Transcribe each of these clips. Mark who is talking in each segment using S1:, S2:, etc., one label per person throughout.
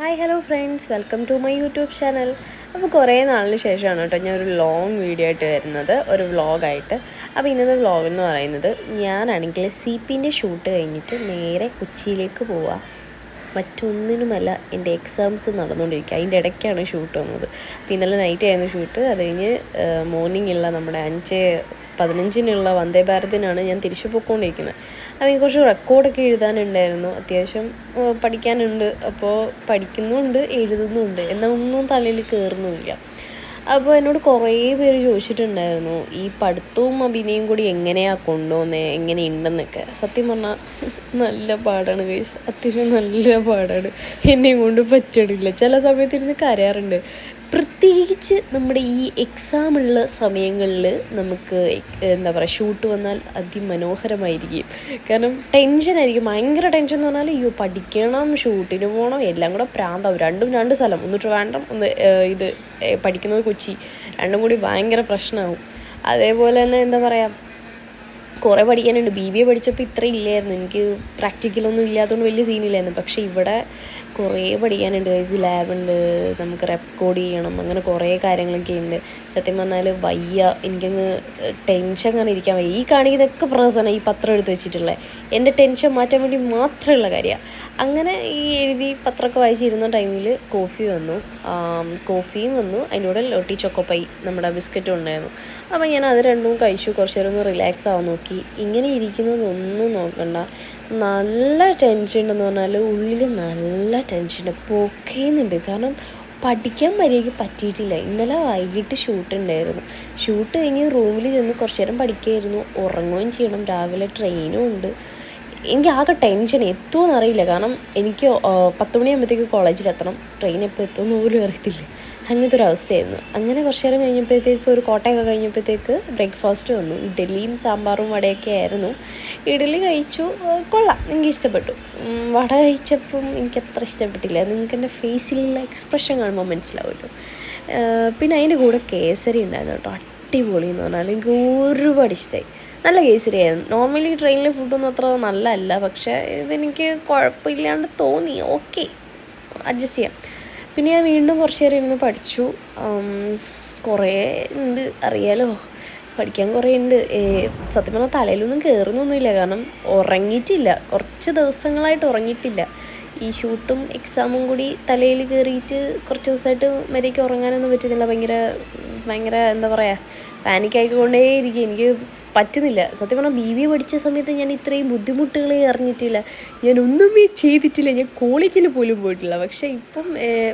S1: Hi hello friends, welcome to my YouTube channel. അപ്പോൾ കുറേ നാളിന് ശേഷമാണ് കേട്ടോ ഞാൻ ഒരു ലോങ് വീഡിയോ ആയിട്ട് വരുന്നത്, ഒരു വ്ളോഗായിട്ട്. അപ്പോൾ ഇന്നത്തെ വ്ളോഗ് എന്ന് പറയുന്നത്, ഞാനാണെങ്കിൽ CPൻ്റെ ഷൂട്ട് കഴിഞ്ഞിട്ട് നേരെ കൊച്ചിയിലേക്ക് പോവുക. മറ്റൊന്നിനുമല്ല, എൻ്റെ എക്സാംസ് നടന്നുകൊണ്ടിരിക്കുക. അതിൻ്റെ ഇടയ്ക്കാണ് ഷൂട്ട് വന്നത്. അപ്പോൾ ഇന്നലെ നൈറ്റ് ആയിരുന്നു ഷൂട്ട്. അത് കഴിഞ്ഞ് മോർണിംഗുള്ള നമ്മുടെ 5:15 വന്ദേ ഭാരതിനാണ് ഞാൻ തിരിച്ചു പോയിക്കൊണ്ടിരിക്കുന്നത്. അപ്പോൾ എനിക്ക് കുറച്ച് റെക്കോർഡൊക്കെ എഴുതാനുണ്ടായിരുന്നു, അത്യാവശ്യം പഠിക്കാനുണ്ട്. അപ്പോൾ പഠിക്കുന്നുമുണ്ട്, എഴുതുന്നുമുണ്ട്, എന്നാൽ ഒന്നും തലയിൽ കയറുന്നുമില്ല. അപ്പോൾ എന്നോട് കുറേ പേര് ചോദിച്ചിട്ടുണ്ടായിരുന്നു, ഈ പഠിത്തവും അഭിനയം കൂടി എങ്ങനെയാണ് കൊണ്ടുപോകുന്നത്, എങ്ങനെയുണ്ടെന്നൊക്കെ. സത്യം പറഞ്ഞാൽ നല്ല പാടാണ് ഗൈസ്, അത്യാവശ്യം നല്ല പാടാണ്. എന്നെയും കൊണ്ട് പറ്റണില്ല. ചില സമയത്തിരുന്ന് കരയാറുണ്ട്. പ്രത്യേകിച്ച് നമ്മുടെ ഈ എക്സാമുള്ള സമയങ്ങളിൽ നമുക്ക് എന്താ പറയുക, ഷൂട്ട് വന്നാൽ അതിമനോഹരമായിരിക്കും. കാരണം ടെൻഷനായിരിക്കും, ഭയങ്കര ടെൻഷൻ എന്ന് പറഞ്ഞാൽ അയ്യോ പഠിക്കണം, ഷൂട്ടിന് പോകണം, എല്ലാം കൂടെ പ്രാന്താവും. രണ്ട് സ്ഥലം, ഒന്ന് ട്രിവാൻഡ്രം, ഒന്ന് ഇത് പഠിക്കുന്നത് കൊച്ചി, രണ്ടും കൂടി ഭയങ്കര പ്രശ്നമാവും. അതേപോലെ തന്നെ എന്താ പറയുക, കുറേ പഠിക്കാനുണ്ട്. BBA പഠിച്ചപ്പോൾ ഇത്ര ഇല്ലായിരുന്നു, എനിക്ക് പ്രാക്ടിക്കലൊന്നും ഇല്ലാത്തതുകൊണ്ട് വലിയ സീനില്ലായിരുന്നു. പക്ഷേ ഇവിടെ കുറേ പഠിക്കാനുണ്ട്. ലാബുണ്ട്, നമുക്ക് റെക്കോർഡ് ചെയ്യണം, അങ്ങനെ കുറേ കാര്യങ്ങളൊക്കെ ഉണ്ട്. സത്യം പറഞ്ഞാൽ വയ്യ, എനിക്കങ്ങ് ടെൻഷൻ അങ്ങനെ ഇരിക്കാൻ വയ്യ. ഈ കാണിക്കുന്നതൊക്കെ പ്രസനം ഈ പത്രം എടുത്ത് വെച്ചിട്ടുള്ളത് എൻ്റെ ടെൻഷൻ മാറ്റാൻ വേണ്ടി മാത്രമുള്ള കാര്യമാണ്. അങ്ങനെ ഈ എഴുതി പത്രമൊക്കെ വായിച്ചിരുന്ന ടൈമിൽ കോഫിയും വന്നു, അതിൻ്റെ കൂടെ ലോട്ടി ചോക്കോപ്പൈ നമ്മുടെ ബിസ്ക്കറ്റും ഉണ്ടായിരുന്നു. അപ്പോൾ ഞാൻ അത് രണ്ടും കഴിച്ചു, കുറച്ച് നേരം ഒന്ന് റിലാക്സ് ആവാൻ നോക്കി. ഇങ്ങനെ ഇരിക്കുന്നതൊന്നും നോക്കണ്ട, നല്ല ടെൻഷൻ ഉണ്ടെന്ന് പറഞ്ഞാൽ ഉള്ളിൽ നല്ല ടെൻഷൻ പൊക്കയുന്നുണ്ട്. കാരണം പഠിക്കാൻ മര്യാദയ്ക്ക് പറ്റിയിട്ടില്ല. ഇന്നലെ വൈകിട്ട് ഷൂട്ട് ഉണ്ടായിരുന്നു. ഷൂട്ട് കഴിഞ്ഞ് റൂമിൽ ചെന്ന് കുറച്ച് നേരം പഠിക്കുകയായിരുന്നു, ഉറങ്ങുകയും ചെയ്യണം, രാവിലെ ട്രെയിനും ഉണ്ട്. എനിക്ക് ആകെ ടെൻഷൻ, എത്തുമെന്ന് അറിയില്ല. കാരണം എനിക്ക് 10 മണിയാകുമ്പോഴത്തേക്ക് കോളേജിലെത്തണം, ട്രെയിൻ എപ്പോൾ എത്തുമെന്ന് പോലും അറിയത്തില്ല. അങ്ങനത്തെ ഒരു അവസ്ഥയായിരുന്നു. അങ്ങനെ കുറച്ച് നേരം കഴിഞ്ഞപ്പോഴത്തേക്ക്, ഒരു കോട്ടയൊക്കെ കഴിഞ്ഞപ്പോഴത്തേക്ക് ബ്രേക്ക്ഫാസ്റ്റ് വന്നു. ഇഡ്ഡലിയും സാമ്പാറും വടയൊക്കെ ആയിരുന്നു. ഇഡ്ഡലി കഴിച്ചു, കൊള്ളാം, എനിക്ക് ഇഷ്ടപ്പെട്ടു. വട കഴിച്ചപ്പം എനിക്ക് അത്ര ഇഷ്ടപ്പെട്ടില്ല. നിങ്ങൾക്ക് എൻ്റെ ഫേസിലുള്ള എക്സ്പ്രഷൻ കാണുമ്പോൾ മനസ്സിലാവുമല്ലോ. പിന്നെ അതിൻ്റെ കൂടെ കേസരി ഉണ്ടായിരുന്നു കേട്ടോ, അടിപൊളി എന്ന് പറഞ്ഞാൽ എനിക്ക് ഒരുപാട് ഇഷ്ടമായി. നല്ല കേസരിയായിരുന്നു. നോർമലി ട്രെയിനിലെ ഫുഡൊന്നും അത്ര നല്ലതല്ല, പക്ഷേ ഇതെനിക്ക് കുഴപ്പമില്ലാണ്ട് തോന്നി. ഓക്കെ, അഡ്ജസ്റ്റ് ചെയ്യാം. പിന്നെ ഞാൻ വീണ്ടും കുറച്ച് നേരം ഇരുന്ന് പഠിച്ചു. കുറേ ഉണ്ട്, അറിയാലോ, പഠിക്കാൻ കുറേ ഉണ്ട്. സത്യം പറഞ്ഞാൽ തലയിലൊന്നും കയറുന്നൊന്നുമില്ല, കാരണം ഉറങ്ങിയിട്ടില്ല, കുറച്ച് ദിവസങ്ങളായിട്ട് ഉറങ്ങിയിട്ടില്ല. ഈ ഷൂട്ടും എക്സാമും കൂടി തലയിൽ കയറിയിട്ട് കുറച്ച് ദിവസമായിട്ട് മര്യാദയ്ക്ക് ഉറങ്ങാനൊന്നും പറ്റുന്നില്ല. ഭയങ്കര എന്താ പറയുക, പാനിക്കായിക്കൊണ്ടേ ഇരിക്കും, എനിക്ക് പറ്റുന്നില്ല. സത്യം പറഞ്ഞാൽ BBA പഠിച്ച സമയത്ത് ഞാൻ ഇത്രയും ബുദ്ധിമുട്ടുകൾ അറിഞ്ഞിട്ടില്ല, ഞാൻ ഒന്നുമേ ചെയ്തിട്ടില്ല, ഞാൻ കോളേജിൽ പോലും പോയിട്ടില്ല. പക്ഷേ ഇപ്പം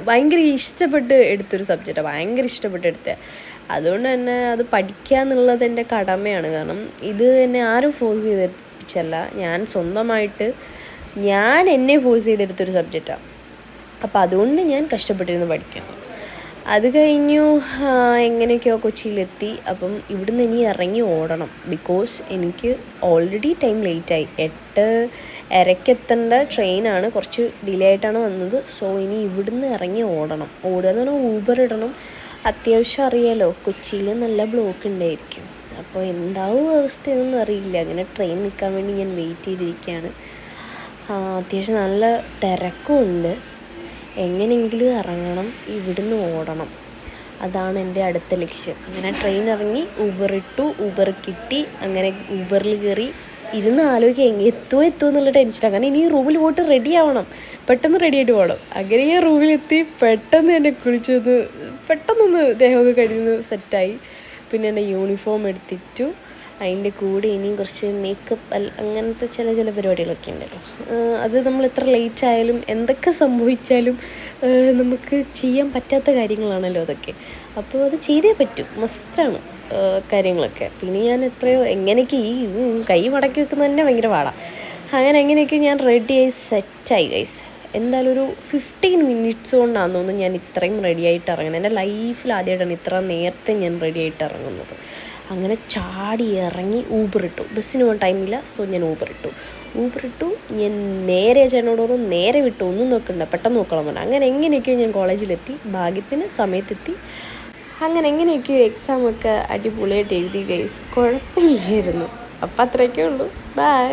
S1: ഭയങ്കര ഇഷ്ടപ്പെട്ട് എടുത്തൊരു സബ്ജക്റ്റാണ്, ഭയങ്കര ഇഷ്ടപ്പെട്ട് എടുത്തത്. അതുകൊണ്ട് തന്നെ അത് പഠിക്കുക എന്നുള്ളത് എൻ്റെ കടമയാണ്. കാരണം ഇത് എന്നെ ആരും ഫോഴ്സ് ചെയ്തിപ്പിച്ചല്ല, ഞാൻ സ്വന്തമായിട്ട് എന്നെ ഫോഴ്സ് ചെയ്തെടുത്തൊരു സബ്ജക്റ്റാണ്. അപ്പം അതുകൊണ്ട് ഞാൻ കഷ്ടപ്പെട്ടിരുന്ന് പഠിക്കണം. അത് കഴിഞ്ഞു, എങ്ങനെയൊക്കെയോ കൊച്ചിയിലെത്തി. അപ്പം ഇവിടുന്ന് ഇനി ഇറങ്ങി ഓടണം, ബിക്കോസ് എനിക്ക് ഓൾറെഡി ടൈം ലേറ്റായി. 8:30 എത്തേണ്ട ട്രെയിനാണ്, കുറച്ച് ഡിലേ ആയിട്ടാണ് വന്നത്. സോ ഇനി ഇവിടുന്ന് ഇറങ്ങി ഓടുക എന്ന് പറഞ്ഞാൽ ഊബർ ഇടണം. അത്യാവശ്യം അറിയാലോ, കൊച്ചിയിൽ നല്ല ബ്ലോക്ക് ഉണ്ടായിരിക്കും. അപ്പോൾ എന്താവും അവസ്ഥയൊന്നും അറിയില്ല. അങ്ങനെ ട്രെയിൻ നിൽക്കാൻ വേണ്ടി ഞാൻ വെയിറ്റ് ചെയ്തിരിക്കുകയാണ്. അത്യാവശ്യം നല്ല തിരക്കും ഉണ്ട്. എങ്ങനെയെങ്കിലും ഇറങ്ങണം, ഇവിടുന്ന് ഓടണം, അതാണ് എൻ്റെ അടുത്ത ലക്ഷ്യം. അങ്ങനെ ട്രെയിൻ ഇറങ്ങി ഊബർ കിട്ടി. അങ്ങനെ ഊബറിൽ കയറി ഇരുന്ന് ആലോചിക്കുക എത്തുമോ എന്നുള്ള ടെൻഷനാണ്. അങ്ങനെ ഇനി റൂമിൽ പോയിട്ട് റെഡി ആവണം, പെട്ടെന്ന് റെഡി ആയിട്ട് പോകണം. അങ്ങനെ ഞാൻ റൂമിലെത്തി, പെട്ടെന്ന് എന്നെ കുളിച്ചൊന്ന് പെട്ടെന്നൊന്ന് ദേഹമൊക്കെ കഴിഞ്ഞ് സെറ്റായി. പിന്നെ എൻ്റെ യൂണിഫോം എടുത്തിട്ടു. അതിൻ്റെ കൂടെ ഇനിയും കുറച്ച് മേക്കപ്പ് അങ്ങനത്തെ ചില പരിപാടികളൊക്കെ ഉണ്ടല്ലോ. അത് നമ്മൾ എത്ര ലേറ്റ് ആയാലും എന്തൊക്കെ സംഭവിച്ചാലും നമുക്ക് ചെയ്യാൻ പറ്റാത്ത കാര്യങ്ങളാണല്ലോ അതൊക്കെ. അപ്പോൾ അത് ചെയ്തേ പറ്റൂ, മസ്റ്റാണ് കാര്യങ്ങളൊക്കെ. പിന്നെ ഞാൻ എങ്ങനെയൊക്കെ ഈ കൈ മടക്കി വെക്കുന്നത് തന്നെ ഭയങ്കര പാടാണ്. എങ്ങനെയൊക്കെ ഞാൻ റെഡിയായി സെറ്റായി ഗൈസ്. എന്തായാലും ഒരു 15 മിനിറ്റ്സ് കൊണ്ടാണെന്ന് തോന്നുന്നു ഞാൻ ഇത്രയും റെഡിയായിട്ട് ഇറങ്ങുന്നത്. എൻ്റെ ലൈഫിൽ ആദ്യമായിട്ടാണ് ഇത്ര നേരത്തെ ഞാൻ റെഡിയായിട്ട് ഇറങ്ങുന്നത്. അങ്ങനെ ചാടി ഇറങ്ങി ഊബർ ഇട്ടു. ബസ്സിന് പോകാൻ ടൈമില്ല, സോ ഞാൻ ഊബർ ഇട്ടു. ഞാൻ നേരെ ചേട്ടനോട് പറഞ്ഞു, നേരെ വിട്ടു, ഒന്നും നോക്കണ്ട, പെട്ടെന്ന് നോക്കണം പറഞ്ഞു. അങ്ങനെ എങ്ങനെയൊക്കെയോ ഞാൻ കോളേജിലെത്തി, ഭാഗ്യത്തിന് സമയത്തെത്തി. അങ്ങനെ എങ്ങനെയൊക്കെയോ എക്സാമൊക്കെ അടിപൊളിയായിട്ട് എഴുതി ഗൈസ്, കുഴപ്പമില്ലായിരുന്നു. അപ്പം അത്രയൊക്കെ ഉള്ളൂ. ബൈ.